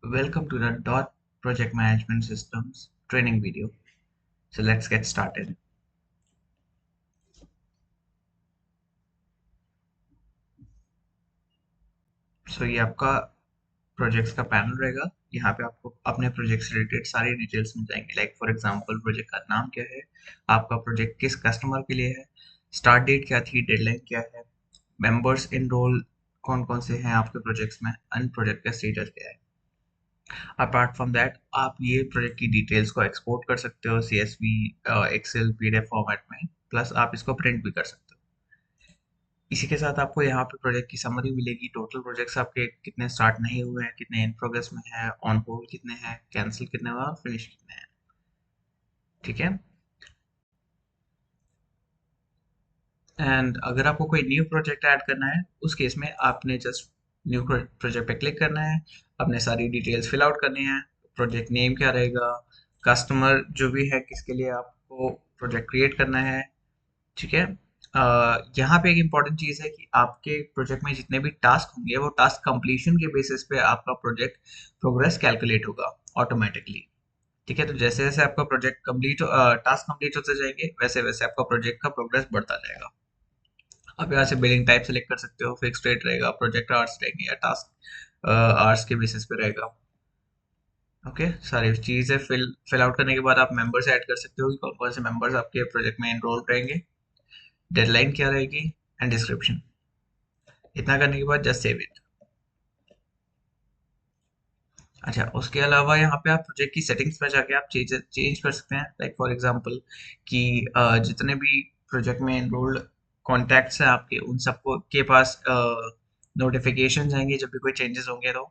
Welcome to the Dot Project Management Systems training video. So let's get started. So ये आपका projects का panel रहेगा। यहाँ पे आपको अपने प्रोजेक्ट से रिलेटेड सारी डिटेल्स मिल जाएंगी। लाइक फॉर एग्जांपल प्रोजेक्ट का नाम क्या है, आपका प्रोजेक्ट किस कस्टमर के लिए है, स्टार्ट डेट क्या थी, डेडलाइन क्या है, मेंबर्स इनरोल कौन कौन से हैं आपके प्रोजेक्ट्स में, एंड प्रोजेक्ट का स्टेटस क्या है। अपार्ट फ्रॉम दैट आप ये प्रोजेक्ट की डिटेल्स को एक्सपोर्ट कर सकते हो CSV, एक्सेल, PDF फॉर्मेट में, प्लस आप इसको प्रिंट भी कर सकते हो। इसी के साथ आपको यहाँ पे प्रोजेक्ट की समरी मिलेगी। टोटल प्रोजेक्ट्स आपके कितने स्टार्ट नहीं हुए हैं, कितने इन प्रोग्रेस में है, ऑन होल्ड कितने हैं, कैंसिल कितने हुए और फिनिश कितने हैं। ठीक है। एंड अगर आपको कोई न्यू प्रोजेक्ट ऐड करना है, उस केस में आपने जस्ट न्यू प्रोजेक्ट पे क्लिक करना है, अपने सारी डिटेल्स फिल आउट करनी है। प्रोजेक्ट नेम क्या रहेगा, कस्टमर जो भी है किसके लिए आपको प्रोजेक्ट क्रिएट करना है। ठीक है। यहाँ पे एक इम्पॉर्टेंट चीज़ है कि आपके प्रोजेक्ट में जितने भी टास्क होंगे वो टास्क कंप्लीशन के बेसिस पे आपका प्रोजेक्ट प्रोग्रेस कैलकुलेट होगा ऑटोमेटिकली। ठीक है। तो जैसे जैसे आपका प्रोजेक्ट कंप्लीट टास्क कंप्लीट होते जाएंगे, वैसे वैसे आपका प्रोजेक्ट का प्रोग्रेस बढ़ता जाएगा। आप यहाँ से बिलिंग टाइप सेलेक्ट कर सकते हो, फिक्स रेट रहेगा, प्रोजेक्ट आवर्स रहेंगे या टास्क आवर्स के बेसिस पे रहेगा। ओके। सारी चीज़ें फिल आउट करने के बाद आप मेंबर्स ऐड कर सकते हो कि कौन कौन से मेंबर्स आपके प्रोजेक्ट में एनरोल रहेंगे, डेडलाइन क्या रहेगी, एंड डिस्क्रिप्शन। इतना करने के बाद जस्ट सेव इट। अच्छा, उसके अलावा यहाँ पे आप प्रोजेक्ट की सेटिंग्स में जाके आप चेंज चेंज कर सकते हैं। लाइक फॉर एग्जांपल कि जितने भी प्रोजेक्ट में एनरोल्ड कॉन्टैक्ट्स हैं आपके, उन सबको के पास नोटिफिकेशन जाएंगे जब भी कोई चेंजेस होंगे तो।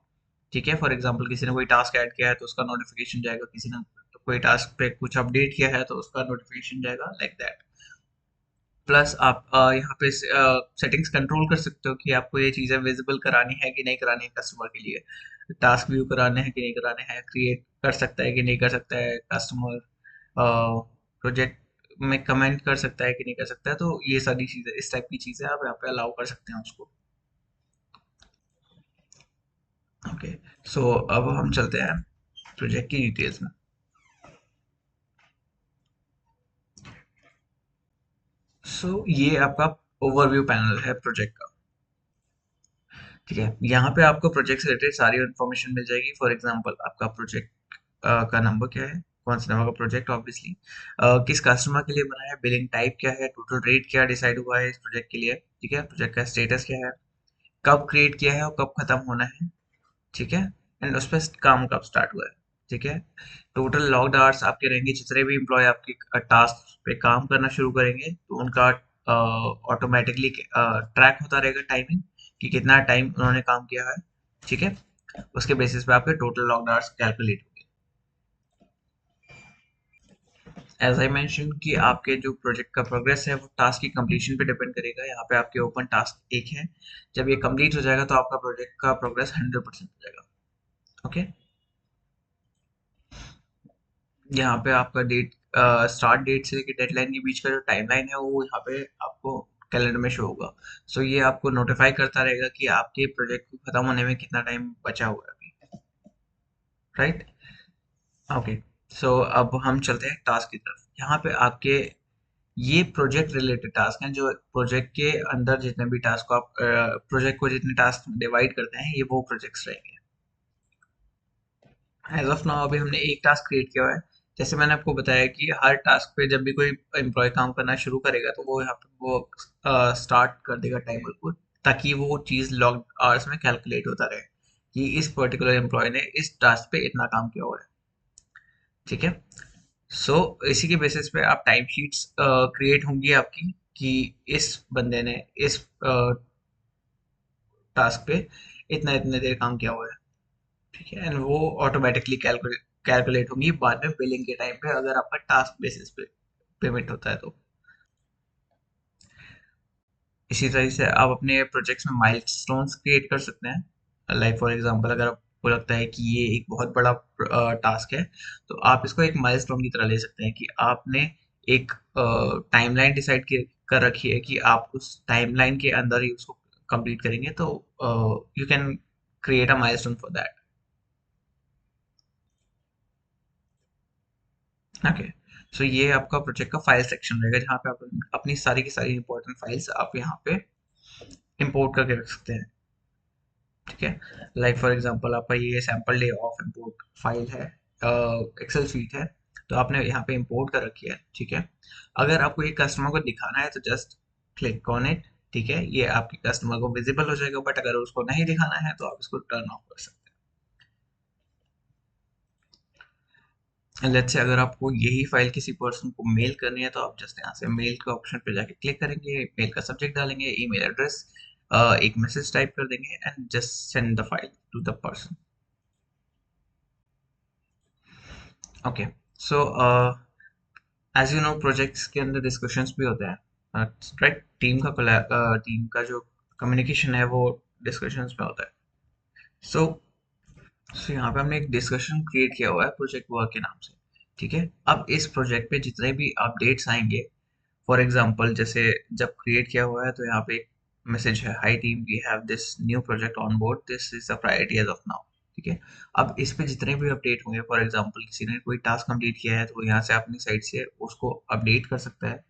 ठीक है। फॉर एग्जांपल किसी ने कोई टास्क ऐड किया है तो उसका नोटिफिकेशन जाएगा, किसी ने कोई टास्क पे कुछ अपडेट किया है तो उसका नोटिफिकेशन जाएगा, लाइक दैट। प्लस आप यहाँ पे सेटिंग्स कंट्रोल कर सकते हो कि आपको ये चीज़ें विजिबल करानी है कि नहीं करानी है कस्टमर के लिए, टास्क व्यू कराने हैं कि नहीं कराने हैं, क्रिएट कर सकता है कि नहीं कर सकता है कस्टमर, प्रोजेक्ट में कमेंट कर सकता है कि नहीं कर सकता है। तो ये सारी चीज़ें, इस टाइप की चीज़ें आप यहाँ पे अलाउ कर सकते हैं उसको। ओके। सो अब हम चलते हैं प्रोजेक्ट की डिटेल्स में। ये आपका ओवरव्यू पैनल है प्रोजेक्ट का। ठीक है। यहाँ पे आपको प्रोजेक्ट से रिलेटेड सारी इन्फॉर्मेशन मिल जाएगी। फॉर एग्जांपल आपका प्रोजेक्ट का नंबर क्या है, कौन सा नंबर का प्रोजेक्ट ऑब्वियसली, किस कस्टमर के लिए बना है, बिलिंग टाइप क्या है, टोटल रेट क्या डिसाइड हुआ है इस प्रोजेक्ट के लिए। ठीक है। प्रोजेक्ट का स्टेटस क्या है, कब क्रिएट किया है और कब खत्म होना है। ठीक है। एंड उस पर काम कब स्टार्ट हुआ है। ठीक है। टोटल लॉग्ड आवर्स आपके रहेंगे, जितने भी एम्प्लॉय आपके टास्क पे काम करना शुरू करेंगे तो उनका ऑटोमेटिकली ट्रैक होता रहेगा टाइमिंग, कि कितना टाइम उन्होंने काम किया है। ठीक है। उसके बेसिस पे आपके टोटल लॉग्ड आवर्स कैलकुलेट होंगे। एज आई मेंशन कि आपके जो प्रोजेक्ट का प्रोग्रेस है वो टास्क की कंप्लीशन पे डिपेंड करेगा। यहाँ पे आपके ओपन टास्क एक है, जब ये कंप्लीट हो जाएगा तो आपका प्रोजेक्ट का प्रोग्रेस 100% हो जाएगा। ओके। यहाँ पे आपका डेट, स्टार्ट डेट से लेकर डेडलाइन के बीच का जो टाइमलाइन है वो यहाँ पे आपको कैलेंडर में शो होगा। ये आपको नोटिफाई करता रहेगा कि आपके प्रोजेक्ट को खत्म होने में कितना टाइम बचा हुआ है अभी। राइट। ओके। अब हम चलते हैं टास्क की तरफ। यहाँ पे आपके ये प्रोजेक्ट रिलेटेड टास्क हैं, जो प्रोजेक्ट के अंदर जितने भी टास्क को आप प्रोजेक्ट को जितने टास्क में डिवाइड करते हैं, ये वो प्रोजेक्ट्स रहेंगे। एज ऑफ नाउ अभी हमने एक टास्क क्रिएट किया हुआ है। जैसे मैंने आपको बताया कि हर टास्क पे जब भी कोई एम्प्लॉय काम करना शुरू करेगा तो वो यहाँ पे वो स्टार्ट कर देगा टाइमर को, ताकि वो चीज़ लॉग आवर्स में कैलकुलेट होता रहे कि इस पर्टिकुलर एम्प्लॉय ने इस टास्क पे इतना काम किया हुआ है। ठीक है। इसी के बेसिस पे आप टाइम शीट्स क्रिएट होंगी आपकी, कि इस बंदे ने इस टास्क पे इतना इतने देर काम किया हुआ है। ठीक है। एंड वो ऑटोमेटिकली कैलकुलेट होंगी बाद में बिलिंग के टाइम पे, अगर आपका टास्क बेसिस पे पेमेंट होता है तो। इसी तरह से आप अपने प्रोजेक्ट्स में माइलस्टोन्स क्रिएट कर सकते हैं। लाइक फॉर एग्जांपल अगर आपको लगता है कि ये एक बहुत बड़ा टास्क है, तो आप इसको एक माइलस्टोन की तरह ले सकते हैं कि आपने एक टाइमलाइन डिसाइड कर रखी है कि आप उस टाइमलाइन के अंदर ही उसको कंप्लीट करेंगे, तो you can create a milestone for that. Okay, so ये आपका प्रोजेक्ट का फाइल सेक्शन रहेगा जहाँ पे आप अपनी सारी की सारी इंपॉर्टेंट फाइल्स आप यहाँ पे इंपोर्ट करके रख सकते हैं। ठीक है, लाइक फॉर एग्जांपल आपका ये sample day of import file है, एक्सेल शीट है, तो आपने यहाँ पे इंपोर्ट कर रखी है। ठीक है, अगर आपको ये कस्टमर को दिखाना है तो जस्ट क्लिक ऑन इट। ठीक है, ये आपके कस्टमर को विजिबल हो जाएगा, बट अगर उसको नहीं दिखाना है तो आप इसको टर्न ऑफ कर सकते हैं। लेट्स से अगर आपको यही फाइल किसी पर्सन को मेल करनी है तो आप जस्ट यहाँ से मेल के ऑप्शन पे जाके क्लिक करेंगे, मेल का सब्जेक्ट डालेंगे, ईमेल एड्रेस, एक मैसेज टाइप कर देंगे and just send the file to the person. Okay, so as you know projects के अंदर डिस्कशंस भी होते हैं, राइट? टीम का जो कम्युनिकेशन है वो डिस्कशंस में होता है। सो यहाँ पे हमने एक डिस्कशन क्रिएट किया हुआ है प्रोजेक्ट वर्क के नाम से। ठीक है, अब इस प्रोजेक्ट पे जितने भी अपडेट्स आएंगे, फॉर एग्जांपल जैसे जब क्रिएट किया हुआ है तो यहाँ पे एक मैसेज है, hi team, we have this new project on board, this is the priority as of now. ठीक है, अब इस पे जितने भी अपडेट होंगे, फॉर एग्जांपल किसी ने कोई टास्क कंप्लीट किया है तो वो यहाँ से अपनी साइड से उसको अपडेट कर सकता है।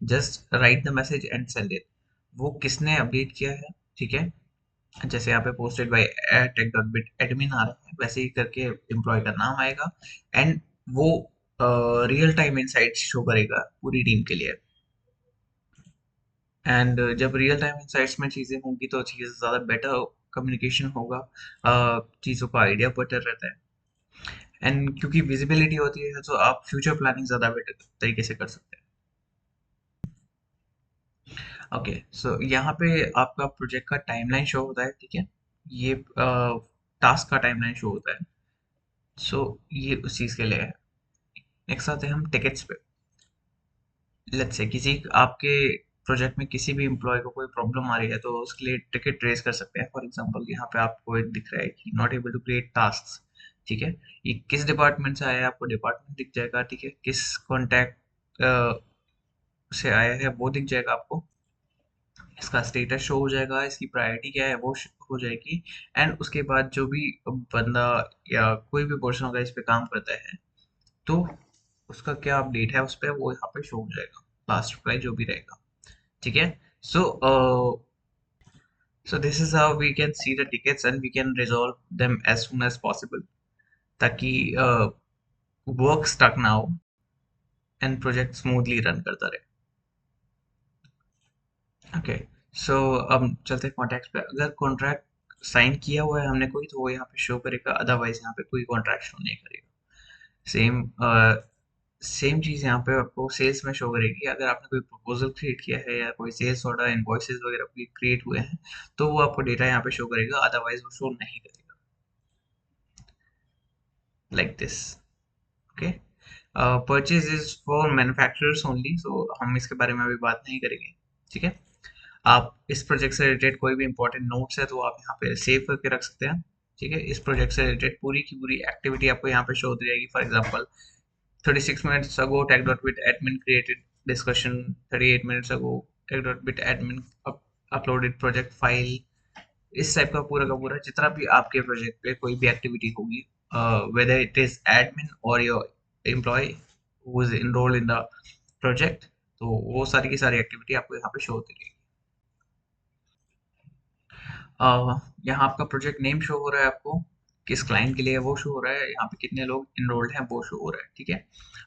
Just right the message and send it. वो किसने अपडेट किया है, ठीक है, जैसे यहाँ पे posted by tech dot bit admin आ रहा है, वैसे ही करके एम्प्लॉय का नाम आएगा एंड वो रियल टाइम इनसाइट्स शो करेगा पूरी टीम के लिए। एंड जब रियल टाइम इनसाइट्स में चीज़ें होंगी तो चीज़ें ज़्यादा बेटर कम्युनिकेशन होगा, चीज़ों का आइडिया बेटर रहता है एंड क्योंकि विजिबिलिटी होती है तो आप फ्यूचर प्लानिंग ज़्यादा बेटर तरीके से कर सकते हैं। ओके, सो यहाँ पे आपका प्रोजेक्ट का टाइमलाइन शो होता है। ठीक है, ये टास्क का टाइमलाइन शो होता है। सो ये उस चीज़ के लिए है। नेक्स्ट आते हैं हम टिकट्स पे। लेट्स से किसी आपके प्रोजेक्ट में किसी भी एम्प्लॉय को कोई प्रॉब्लम आ रही है तो उसके लिए टिकट रेज कर सकते हैं। फॉर एग्जांपल यहाँ पे आपको एक दिख रहा है कि not able to create task. ठीक है, ये किस डिपार्टमेंट से आया है आपको डिपार्टमेंट दिख जाएगा। ठीक है, किस कॉन्टैक्ट से आया है वो दिख जाएगा आपको, इसका स्टेटस शो हो जाएगा, इसकी प्रायोरिटी क्या है वो हो जाएगी एंड उसके बाद जो भी बंदा या कोई भी पर्सन होगा इस पे काम करता है तो उसका क्या अपडेट है उस पर वो यहाँ पे शो हो जाएगा, लास्ट रिप्लाई जो भी रहेगा। ठीक है, so so this is how we can see the tickets and we can resolve them as soon as possible, ताकि वर्क स्टक ना हो एंड प्रोजेक्ट स्मूथली रन करता रहे। ओके, सो अब चलते हैं कॉन्ट्रैक्ट पे। अगर कॉन्ट्रैक्ट साइन किया हुआ है हमने कोई तो वो यहाँ पे शो करेगा, अदरवाइज यहाँ पे कोई कॉन्ट्रैक्ट शो नहीं करेगा। सेम सेम चीज़ यहाँ पे आपको सेल्स में शो करेगी। अगर आपने कोई प्रपोजल क्रिएट किया है या कोई सेल्स ऑर्डर इनवॉइसेस वगैरह कोई क्रिएट हुए हैं तो वो आपको डेटा यहाँ पे शो करेगा, अदरवाइज वो शो नहीं करेगा, like this. Okay, purchase is for manufacturers only, so हम इसके बारे में अभी बात नहीं करेंगे। ठीक है, आप इस प्रोजेक्ट से रिलेटेड कोई भी इंपॉर्टेंट नोट्स है तो आप यहाँ पे सेव करके रख सकते हैं। ठीक है, इस प्रोजेक्ट से रिलेटेड पूरी की पूरी एक्टिविटी आपको यहाँ पे शो हो जाएगी। For example 36 minutes ago tech.bit admin created discussion, 38 minutes ago tech.bit admin uploaded project file। इस टाइप का पूरा जितना भी आपके प्रोजेक्ट पे कोई भी एक्टिविटी होगी, whether it is admin or your employee who is enrolled in the project, तो वो सारी की सारी एक्टिविटी आपको यहाँ पे शो होती रहेगी। यहाँ आपका प्रोजेक्ट नेम शो हो रहा है आपको, किस क्लाइंट के लिए वो शो हो रहा है, यहाँ पे कितने लोग इनरोल्ड हैं वो शो हो रहा है। ठीक है,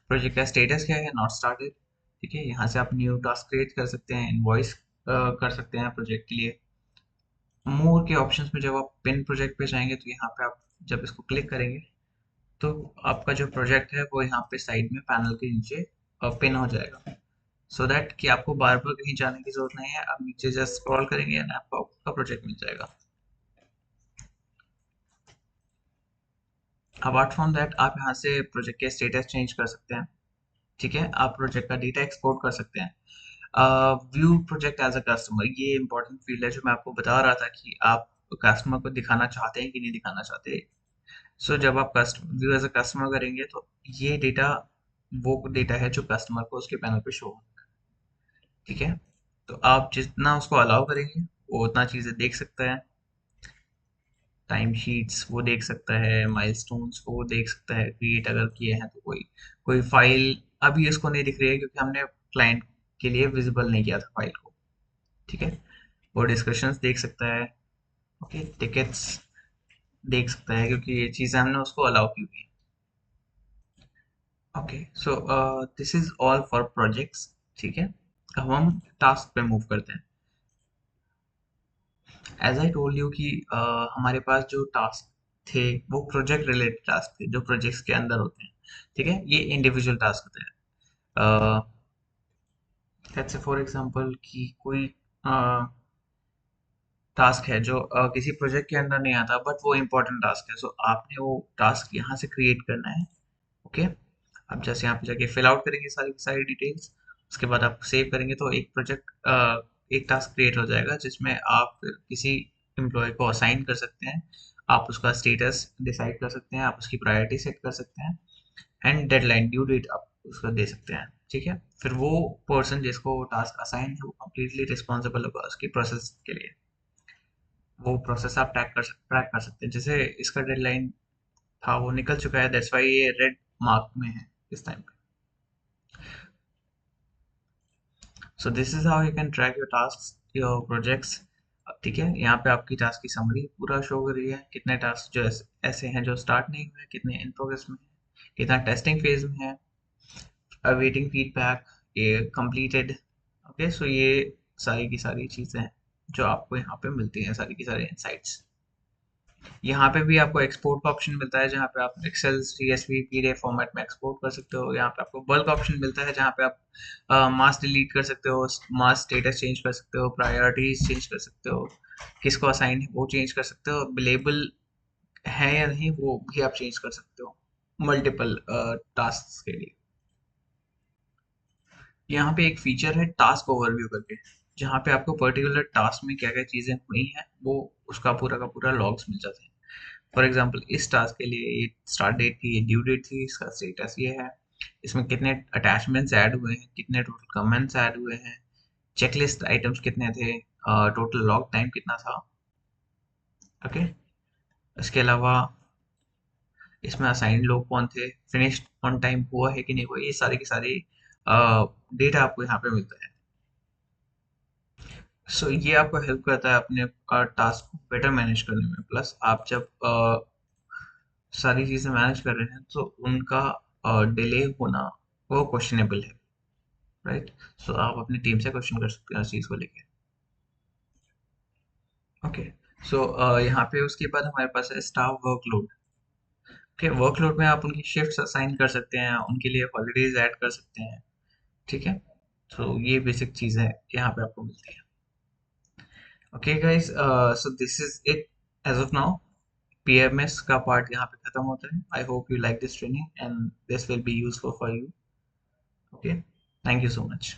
प्रोजेक्ट का स्टेटस क्या है, नॉट स्टार्टेड। ठीक है, यहाँ से आप न्यू टास्क क्रिएट कर सकते हैं, इनवॉइस कर सकते हैं प्रोजेक्ट के लिए। मोर के ऑप्शंस में जब आप पिन प्रोजेक्ट पे जाएंगे तो यहाँ पे आप जब इसको क्लिक करेंगे तो आपका जो प्रोजेक्ट है वो यहाँ पे साइड में पैनल के नीचे पिन हो जाएगा, सो दैट कि आपको बार बार कहीं जाने की जरूरत नहीं है। आप नीचे जस्ट स्क्रॉल करेंगे एंड आपको आपका प्रोजेक्ट मिल जाएगा। अपार्ट फ्रॉम दैट आप यहाँ से प्रोजेक्ट के स्टेटस चेंज कर सकते हैं। ठीक है, आप प्रोजेक्ट का डेटा एक्सपोर्ट कर सकते हैं। View project as a customer, ये इंपॉर्टेंट फील्ड है जो मैं आपको बता रहा था कि आप कस्टमर को दिखाना चाहते हैं कि नहीं दिखाना चाहते। सो जब आप customer view as a customer करेंगे तो ये डेटा वो डेटा है जो कस्टमर को उसके पैनल पे शो होगा। ठीक है, तो आप जितना उसको अलाउ करेंगे वो उतना चीज़ें देख सकता है। टाइम शीट्स वो देख सकता है, माइलस्टोन्स को वो देख सकता है, क्रिएट अगर किए हैं तो कोई कोई फाइल अभी इसको नहीं दिख रही है क्योंकि हमने क्लाइंट के लिए विजिबल नहीं किया था फाइल को। ठीक है, वो डिस्कशंस देख सकता है। ओके, टिकट्स देख सकता है क्योंकि ये चीज़ें हमने उसको अलाउ की हुई है। Okay, so this is all for projects. ठीक है, अब हम टास्क पे मूव करते हैं। एज आई टोल्ड यू कि हमारे पास जो टास्क थे वो प्रोजेक्ट रिलेटेड टास्क थे जो प्रोजेक्ट्स के अंदर होते हैं। ठीक है, ये इंडिविजुअल टास्क होते हैं। लेट्स से फॉर एग्जांपल कि कोई टास्क है जो किसी प्रोजेक्ट के अंदर नहीं आता बट वो इम्पोर्टेंट टास्क है, सो आपने वो टास्क यहाँ से क्रिएट करना है। ओके, आप जैसे यहाँ पे जाके फिल आउट करेंगे सारी सारी डिटेल्स, उसके बाद आप सेव करेंगे तो एक प्रोजेक्ट एक टास्क क्रिएट हो जाएगा जिसमें आप फिर किसी एम्प्लॉय को असाइन कर सकते हैं। आप उसका स्टेटस डिसाइड कर सकते हैं, आप उसकी प्रायोरिटी सेट कर सकते हैं, एंड डेडलाइन ड्यू डेट आप उसको दे सकते हैं। ठीक है, फिर वो पर्सन जिसको टास्क असाइन है वो कम्प्लीटली रिस्पॉन्सिबल होगा उसकी प्रोसेस के लिए। वो प्रोसेस आप ट्रैक कर सकते हैं। जैसे इसका डेडलाइन था वो निकल चुका है, दैट्स व्हाई ये रेड मार्क में है इस टाइम पे। सो this is how you can track your task your projects. ठीक है, यहाँ पे आपकी टास्क की समरी पूरा शो कर रही है, कितने टास्क जो ऐसे हैं जो स्टार्ट नहीं हुए, कितने इन प्रोग्रेस में है, कितना टेस्टिंग फेज में है, अवेटिंग फीडबैक, ये कंप्लीटेड। ओके, सो ये सारी की सारी चीज़ें हैं जो आपको यहाँ पे मिलती हैं, सारी की सारी इंसाइट्स। यहाँ पे भी आपको एक्सपोर्ट का ऑप्शन मिलता है जहाँ पे आप एक्सेल, सीएसवी, पीडीएफ फॉर्मेट में एक्सपोर्ट कर सकते हो। यहाँ पे आपको बल्क ऑप्शन मिलता है जहाँ पे आप मास डिलीट कर सकते हो, मास स्टेटस चेंज कर सकते हो, प्रायोरिटीज चेंज कर सकते हो, किसको असाइन है वो चेंज कर सकते हो, लेबल है या नहीं वो भी आप चेंज कर सकते हो मल्टीपल टास्क के लिए। यहाँ पे एक फीचर है टास्क ओवरव्यू करके, जहाँ पे आपको पर्टिकुलर टास्क में क्या क्या चीज़ें हुई हैं वो उसका पूरा का पूरा लॉग्स मिल जाते हैं। फॉर एग्जांपल इस टास्क के लिए ये स्टार्ट डेट थी, ये ड्यू डेट थी, इसका स्टेटस ये है, इसमें कितने अटैचमेंट्स ऐड हुए हैं, कितने टोटल कमेंट्स ऐड हुए हैं, चेकलिस्ट आइटम्स कितने थे, टोटल लॉग टाइम कितना था। ओके, इसके अलावा इसमें असाइंड लोग कौन थे, फिनिश्ड ऑन टाइम हुआ है कि नहीं हुआ, ये सारी की सारी डेटा आपको यहाँ पे मिलता है। सो ये आपको हेल्प करता है अपने टास्क को बेटर मैनेज करने में। प्लस आप जब सारी चीज़ें मैनेज कर रहे हैं तो उनका डिले होना वो क्वेश्चनेबल है, राइट। सो आप अपनी टीम से क्वेश्चन कर सकते हैं उस चीज़ को लेके। ओके, सो यहाँ पे उसके बाद हमारे पास है स्टाफ वर्कलोड। ओके, वर्कलोड में आप उनकी शिफ्ट्स असाइन कर सकते हैं, उनके लिए हॉलीडेज ऐड कर सकते हैं। ठीक है, तो ये बेसिक चीज़ें यहाँ पे आपको मिलती है। Okay guys, so this is it as of now. PMS का पार्ट यहाँ पे खत्म होता है। I hope you like this training and this will be useful for you. Okay, thank you so much.